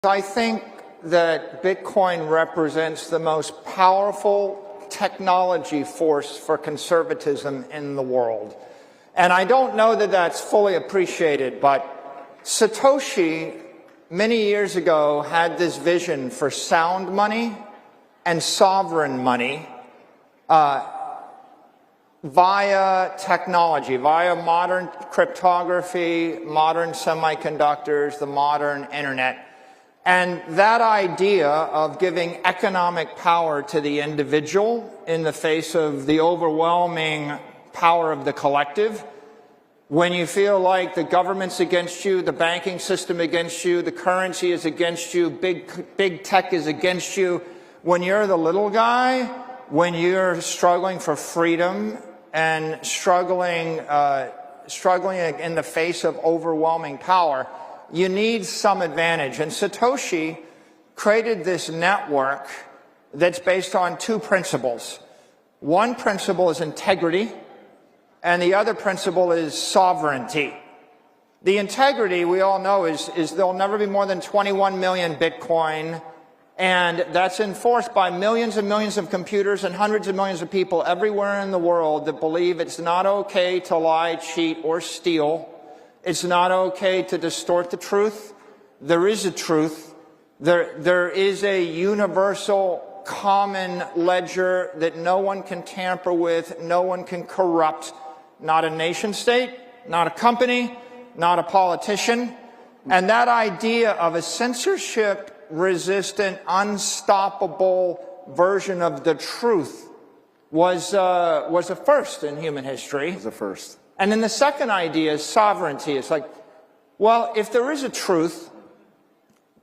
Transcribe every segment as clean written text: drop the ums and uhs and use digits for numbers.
I think that Bitcoin represents the most powerful technology force for conservatism in the world. And I don't know that that's fully appreciated, but Satoshi, many years ago, had this vision for sound money and sovereign money via technology, via modern cryptography, modern semiconductors, the modern internet. And that idea of giving economic power to the individual in the face of the overwhelming power of the collective, when you feel like the government's against you, the banking system against you, the currency is against you, big tech is against you, when you're the little guy, when you're struggling for freedom and struggling in the face of overwhelming power, you need some advantage. And Satoshi created this network that's based on two principles. One principle is integrity, and the other principle is sovereignty. The integrity, we all know, is there'll never be more than 21 million Bitcoin, and that's enforced by millions and millions of computers and hundreds of millions of people everywhere in the world that believe it's not okay to lie, cheat, or steal. It's not okay to distort the truth. There is a truth. There is a universal common ledger that no one can tamper with, no one can corrupt, not a nation state, not a company, not a politician. And that idea of a censorship-resistant, unstoppable version of the truth was a first in human history. It was a first. And then the second idea is sovereignty. It's like, well, if there is a truth,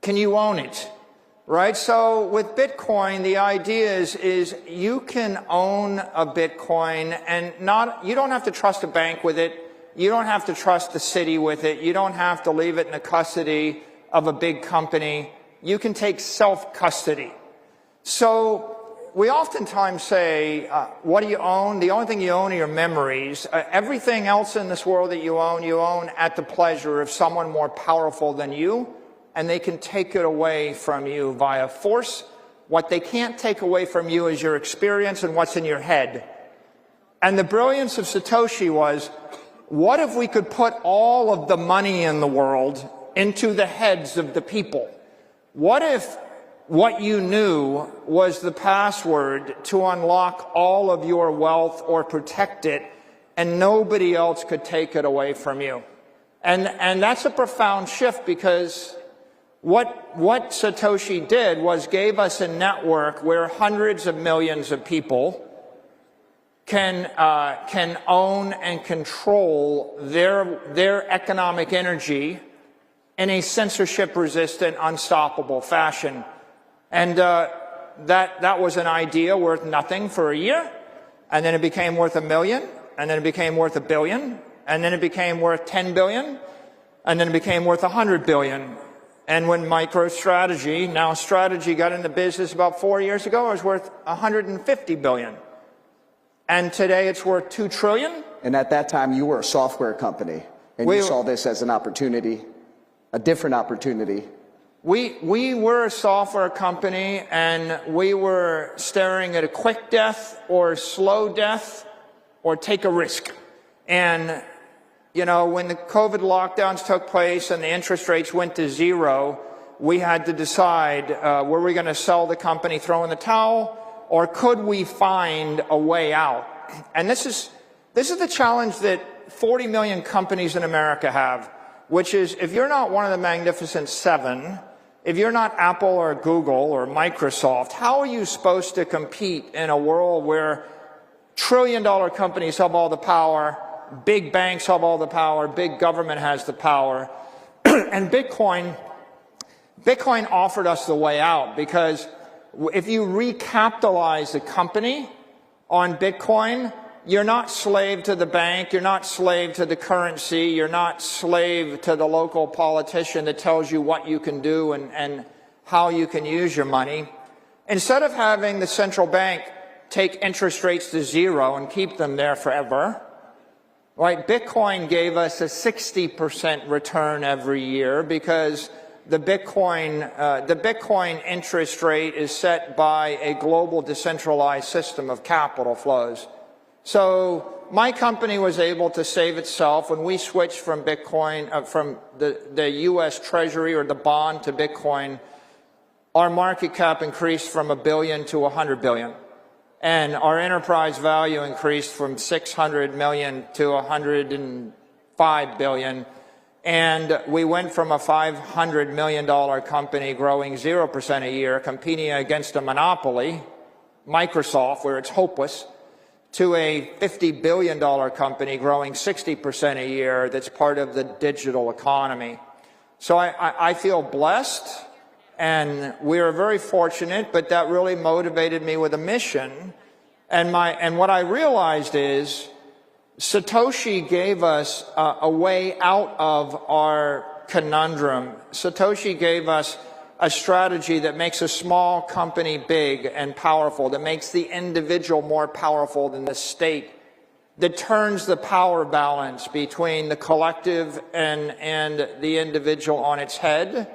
can you own it? Right? So with Bitcoin, the idea is you can own a Bitcoin and you don't have to trust a bank with it. You don't have to trust the city with it. You don't have to leave it in the custody of a big company. You can take self-custody. So we oftentimes say, what do you own? The only thing you own are your memories. Everything else in this world that you own at the pleasure of someone more powerful than you, and they can take it away from you via force. What they can't take away from you is your experience and what's in your head. And the brilliance of Satoshi was, what if we could put all of the money in the world into the heads of the people? What if what you knew was the password to unlock all of your wealth or protect it, and nobody else could take it away from you? And that's a profound shift, because what Satoshi did was gave us a network where hundreds of millions of people can own and control their economic energy in a censorship-resistant, unstoppable fashion. And that was an idea worth nothing for a year, and then it became worth $1 million, and then it became worth $1 billion, and then it became worth $10 billion, and then it became worth $100 billion. And when MicroStrategy, now Strategy, got into business about 4 years ago, it was worth $150 billion. And today it's worth $2 trillion. And at that time, you were a software company, and you saw this as an opportunity, a different opportunity. We were a software company, and we were staring at a quick death or slow death or take a risk. And, you know, when the COVID lockdowns took place and the interest rates went to zero, we had to decide, were we going to sell the company, throw in the towel, or could we find a way out? And this is the challenge that 40 million companies in America have, which is, if you're not one of the Magnificent Seven, if you're not Apple or Google or Microsoft, how are you supposed to compete in a world where trillion-dollar companies have all the power, big banks have all the power, big government has the power? And Bitcoin offered us the way out, because if you recapitalize a company on Bitcoin, you're not slave to the bank, you're not slave to the currency, you're not slave to the local politician that tells you what you can do and how you can use your money. Instead of having the central bank take interest rates to zero and keep them there forever, right? Bitcoin gave us a 60% return every year, because the Bitcoin interest rate is set by a global decentralized system of capital flows. So my company was able to save itself when we switched from Bitcoin, from the US Treasury or the bond to Bitcoin. Our market cap increased from $1 billion to $100 billion. And our enterprise value increased from 600 million to 105 billion. And we went from a $500 million company growing 0% a year, competing against a monopoly, Microsoft, where it's hopeless, to a $50 billion company growing 60% a year that's part of the digital economy. So I feel blessed. And we are very fortunate, but that really motivated me with a mission. And what I realized is Satoshi gave us a way out of our conundrum. Satoshi gave us a strategy that makes a small company big and powerful, that makes the individual more powerful than the state, that turns the power balance between the collective and the individual on its head.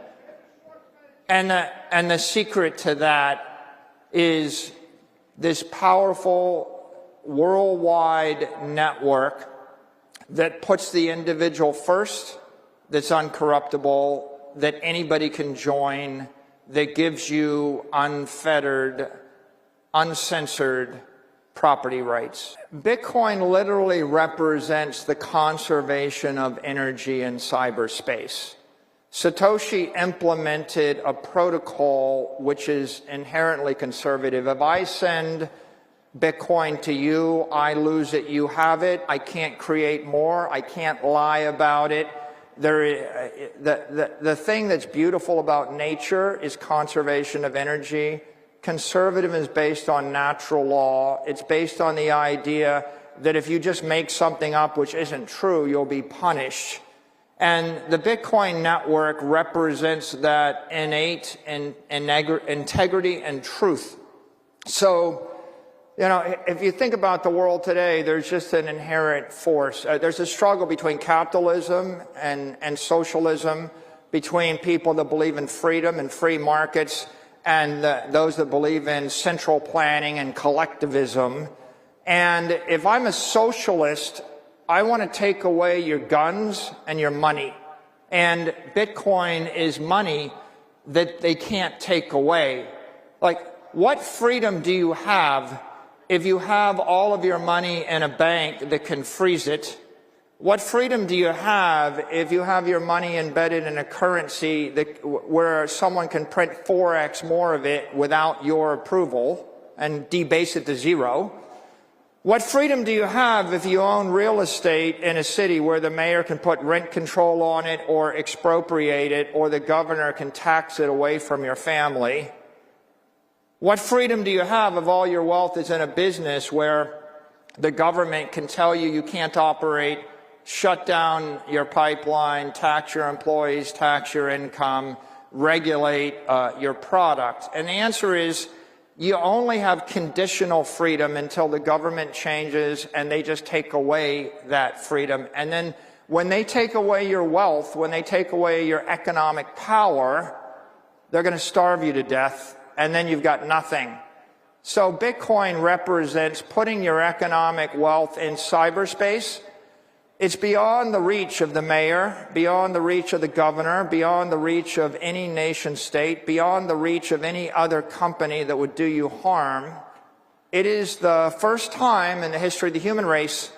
And the secret to that is this powerful worldwide network that puts the individual first, that's uncorruptible, that anybody can join, that gives you unfettered, uncensored property rights. Bitcoin literally represents the conservation of energy in cyberspace. Satoshi implemented a protocol which is inherently conservative. If I send Bitcoin to you, I lose it, you have it. I can't create more. I can't lie about it. The thing that's beautiful about nature is conservation of energy. Conservatism is based on natural law. It's based on the idea that if you just make something up which isn't true, you'll be punished. And the Bitcoin network represents that innate integrity and truth. So, you know, if you think about the world today, there's just an inherent force. There's a struggle between capitalism and socialism, between people that believe in freedom and free markets and those that believe in central planning and collectivism. And if I'm a socialist, I want to take away your guns and your money. And Bitcoin is money that they can't take away. Like, what freedom do you have if you have all of your money in a bank that can freeze it? What freedom do you have if you have your money embedded in a currency where someone can print 4x more of it without your approval and debase it to zero? What freedom do you have if you own real estate in a city where the mayor can put rent control on it or expropriate it, or the governor can tax it away from your family? What freedom do you have if all your wealth is in a business where the government can tell you you can't operate, shut down your pipeline, tax your employees, tax your income, regulate your product? And the answer is, you only have conditional freedom until the government changes and they just take away that freedom. And then when they take away your wealth, when they take away your economic power, they're going to starve you to death, and then you've got nothing. So Bitcoin represents putting your economic wealth in cyberspace. It's beyond the reach of the mayor, beyond the reach of the governor, beyond the reach of any nation state, beyond the reach of any other company that would do you harm. It is the first time in the history of the human race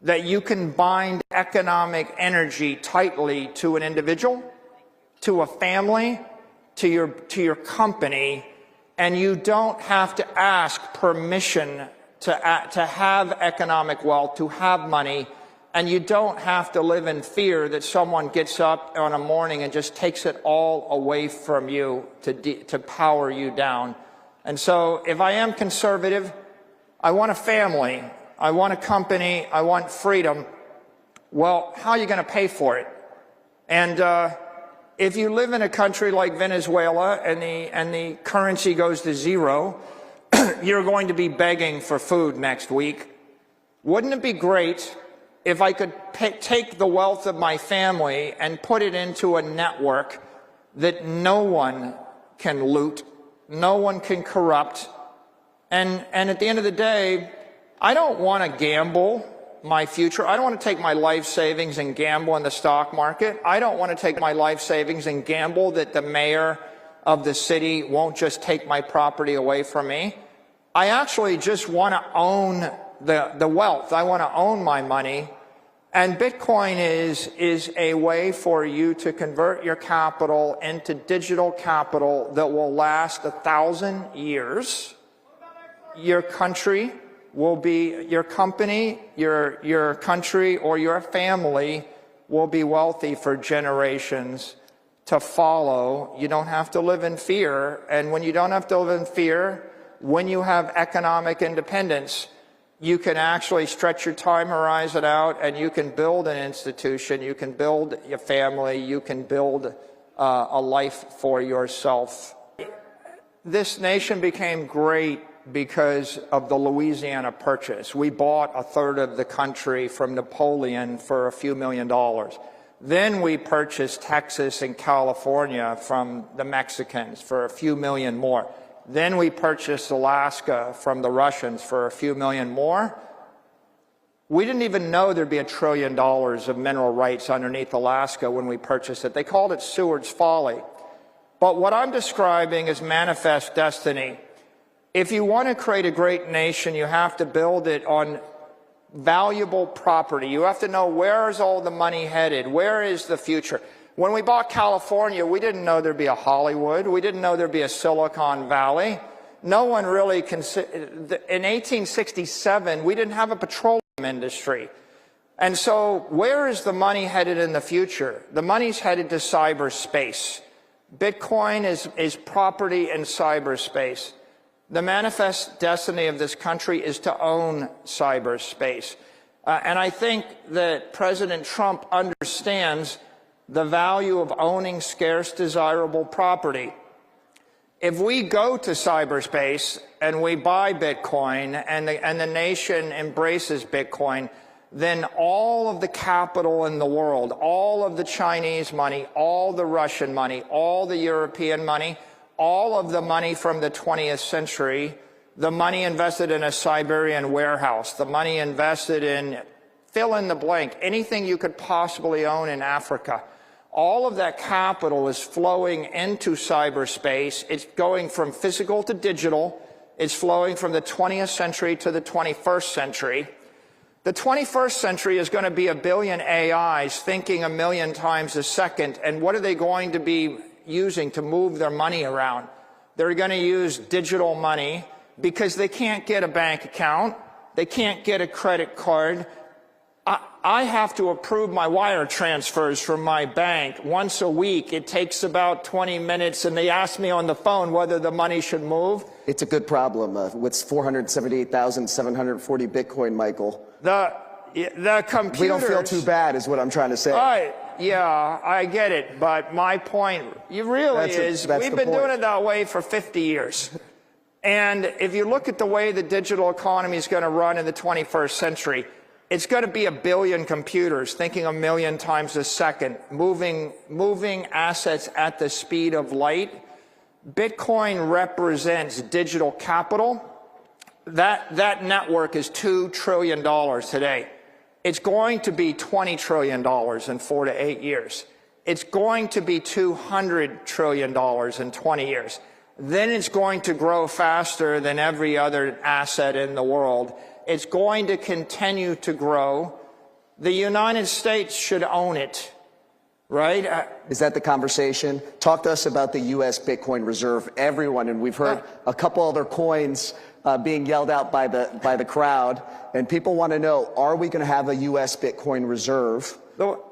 that you can bind economic energy tightly to an individual, to a family, to your company, and you don't have to ask permission to have economic wealth, to have money. And you don't have to live in fear that someone gets up on a morning and just takes it all away from you to power you down. And so if I am conservative, I want a family, I want a company, I want freedom. Well, how are you going to pay for it? And if you live in a country like Venezuela and the currency goes to zero, you're going to be begging for food next week. Wouldn't it be great if I could take the wealth of my family and put it into a network that no one can loot, no one can corrupt. And at the end of the day, I don't want to gamble my future. I don't want to take my life savings and gamble in the stock market. I don't want to take my life savings and gamble that the mayor of the city won't just take my property away from me. I actually just want to own the wealth. I want to own my money. And Bitcoin is a way for you to convert your capital into digital capital that will last 1,000 years. Your country will be, your company, your country, or your family will be wealthy for generations to follow. You don't have to live in fear. And when you don't have to live in fear, when you have economic independence, you can actually stretch your time horizon out, and you can build an institution, you can build your family, you can build a life for yourself. This nation became great because of the Louisiana Purchase. We bought a third of the country from Napoleon for a few $1 million. Then we purchased Texas and California from the Mexicans for a few million more. Then we purchased Alaska from the Russians for a few million more. We didn't even know there'd be $1 trillion of mineral rights underneath Alaska when we purchased it. They called it Seward's Folly. But what I'm describing is manifest destiny. If you want to create a great nation, you have to build it on valuable property. You have to know, where is all the money headed? Where is the future? When we bought California, we didn't know there'd be a Hollywood. We didn't know there'd be a Silicon Valley. No one really considered. In 1867, we didn't have a petroleum industry. And so where is the money headed in the future? The money's headed to cyberspace. Bitcoin is property in cyberspace. The manifest destiny of this country is to own cyberspace. And I think that President Trump understands the value of owning scarce, desirable property. If we go to cyberspace and we buy Bitcoin and the nation embraces Bitcoin, then all of the capital in the world, all of the Chinese money, all the Russian money, all the European money, all of the money from the 20th century, the money invested in a Siberian warehouse, the money invested in fill in the blank, anything you could possibly own in Africa, all of that capital is flowing into cyberspace. It's going from physical to digital. It's flowing from the 20th century to the 21st century. The 21st century is going to be 1 billion AIs thinking 1 million times a second. And what are they going to be using to move their money around? They're going to use digital money because they can't get a bank account. They can't get a credit card. I have to approve my wire transfers from my bank once a week. It takes about 20 minutes, and they ask me on the phone whether the money should move. It's a good problem. What's 478,740 Bitcoin, Michael? The computers... We don't feel too bad is what I'm trying to say. Yeah, I get it. But my point we've been doing it that way for 50 years. And if you look at the way the digital economy is going to run in the 21st century, it's going to be 1 billion computers thinking 1 million times a second, moving assets at the speed of light. Bitcoin represents digital capital. That network is $2 trillion today. It's going to be $20 trillion in 4 to 8 years. It's going to be $200 trillion in 20 years. Then it's going to grow faster than every other asset in the world. It's going to continue to grow. The United States should own it, right? Is that the conversation? Talk to us about the U.S. Bitcoin Reserve. Everyone, and we've heard a couple other coins being yelled out by the crowd, and people want to know, are we going to have a U.S. Bitcoin Reserve?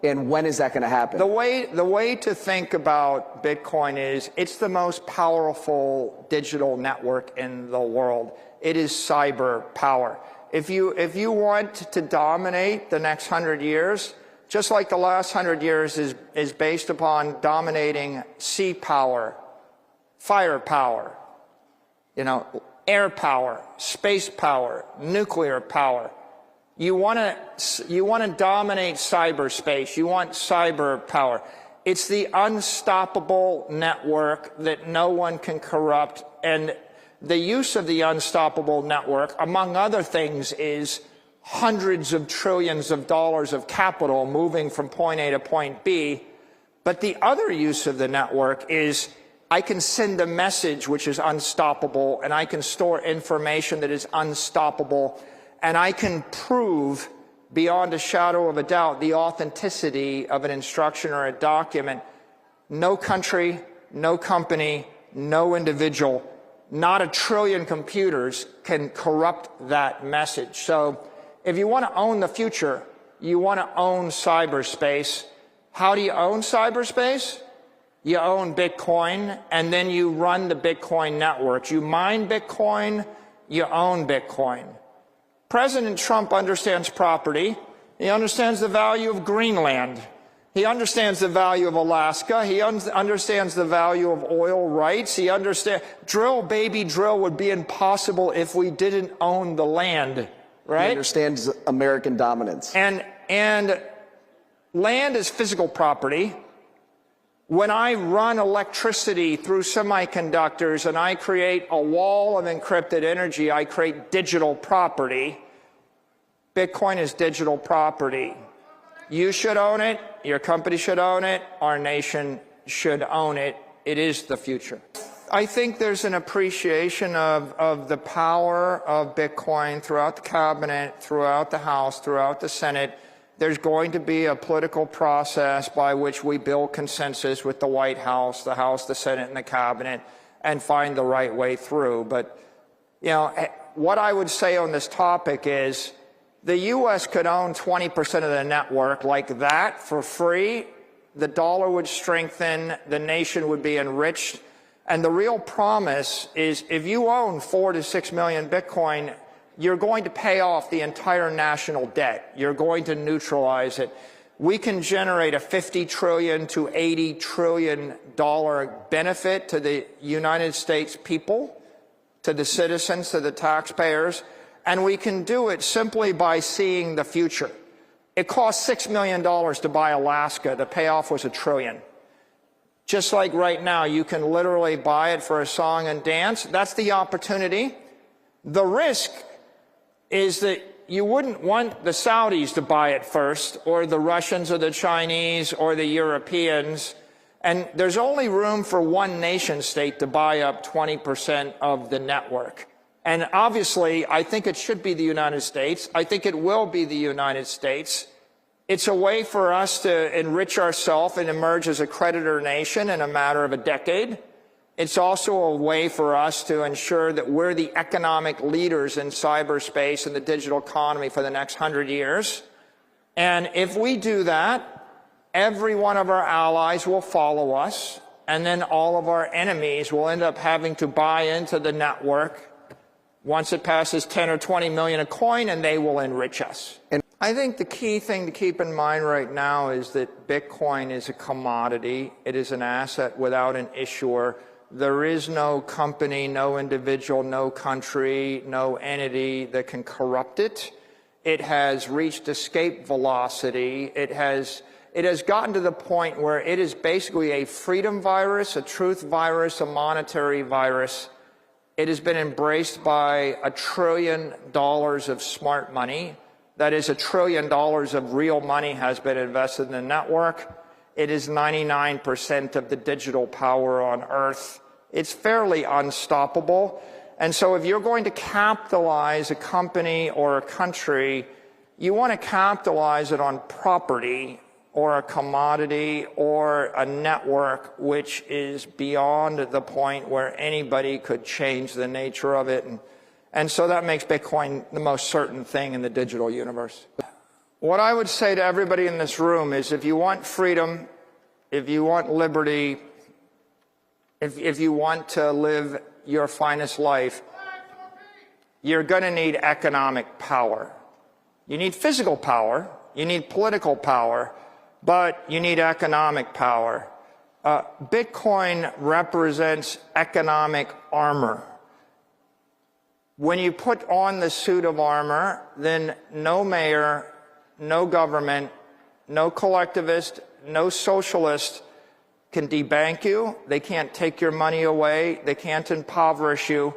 And when is that going to happen? The way to think about Bitcoin is it's the most powerful digital network in the world. It is cyber power. If you want to dominate the next 100 years, just like the last 100 years is based upon dominating sea power, fire power, air power, space power, nuclear power. You want to dominate cyberspace. You want cyber power. It's the unstoppable network that no one can corrupt. And the use of the unstoppable network, among other things, is hundreds of trillions of dollars of capital moving from point A to point B. But the other use of the network is I can send a message which is unstoppable, and I can store information that is unstoppable, and I can prove beyond a shadow of a doubt the authenticity of an instruction or a document. No country, no company, no individual, not a trillion computers can corrupt that message. So if you want to own the future, you want to own cyberspace. How do you own cyberspace? You own Bitcoin, and then you run the Bitcoin networks. You mine Bitcoin, you own Bitcoin. President Trump understands property. He understands the value of Greenland. He understands the value of Alaska. He understands the value of oil rights. He understands drill, baby, drill would be impossible if we didn't own the land, right? He understands American dominance. And land is physical property. When I run electricity through semiconductors and I create a wall of encrypted energy, I create digital property. Bitcoin is digital property. You should own it. Your company should own it. Our nation should own it. It is the future. I think there's an appreciation of the power of Bitcoin throughout the cabinet, throughout the House, throughout the Senate. There's going to be a political process by which we build consensus with the White House, the Senate, and the cabinet, and find the right way through. But, you know, what I would say on this topic is the U.S. could own 20% of the network like that for free. The dollar would strengthen, the nation would be enriched. And the real promise is if you own 4 to 6 million Bitcoin, you're going to pay off the entire national debt. You're going to neutralize it. We can generate a $50 trillion to $80 trillion benefit to the United States people, to the citizens, to the taxpayers, and we can do it simply by seeing the future. It cost $6 million to buy Alaska. The payoff was $1 trillion. Just like right now, you can literally buy it for a song and dance. That's the opportunity. The risk is that you wouldn't want the Saudis to buy it first, or the Russians or the Chinese or the Europeans. And there's only room for one nation state to buy up 20% of the network. And obviously, I think it should be the United States. I think it will be the United States. It's a way for us to enrich ourselves and emerge as a creditor nation in a matter of a decade. It's also a way for us to ensure that we're the economic leaders in cyberspace and the digital economy for the next 100 years. And if we do that, every one of our allies will follow us, and then all of our enemies will end up having to buy into the network once it passes 10 or 20 million a coin, and they will enrich us. And I think the key thing to keep in mind right now is that Bitcoin is a commodity. It is an asset without an issuer. There is no company, no individual, no country, no entity that can corrupt it. It has reached escape velocity. It has gotten to the point where it is basically a freedom virus, a truth virus, a monetary virus. It has been embraced by $1 trillion of smart money. That is, $1 trillion of real money has been invested in the network. It is 99% of the digital power on Earth. It's fairly unstoppable. And so if you're going to capitalize a company or a country, you want to capitalize it on property or a commodity or a network which is beyond the point where anybody could change the nature of it. And so that makes Bitcoin the most certain thing in the digital universe. What I would say to everybody in this room is if you want freedom, if you want liberty, if you want to live your finest life, you're going to need economic power. You need physical power, you need political power, but you need economic power. Bitcoin represents economic armor. When you put on the suit of armor, then no mayor, no government, no collectivist, no socialist can debank you. They can't take your money away. They can't impoverish you.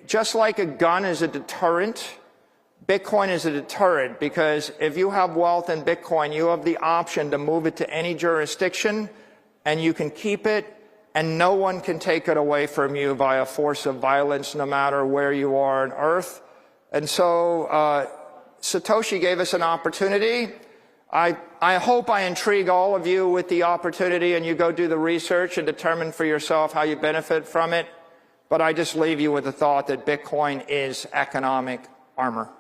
Just like a gun is a deterrent, Bitcoin is a deterrent, because if you have wealth in Bitcoin, you have the option to move it to any jurisdiction, and you can keep it, and no one can take it away from you by a force of violence, no matter where you are on Earth. And so Satoshi gave us an opportunity. I hope I intrigue all of you with the opportunity, and you go do the research and determine for yourself how you benefit from it. But I just leave you with the thought that Bitcoin is economic armor.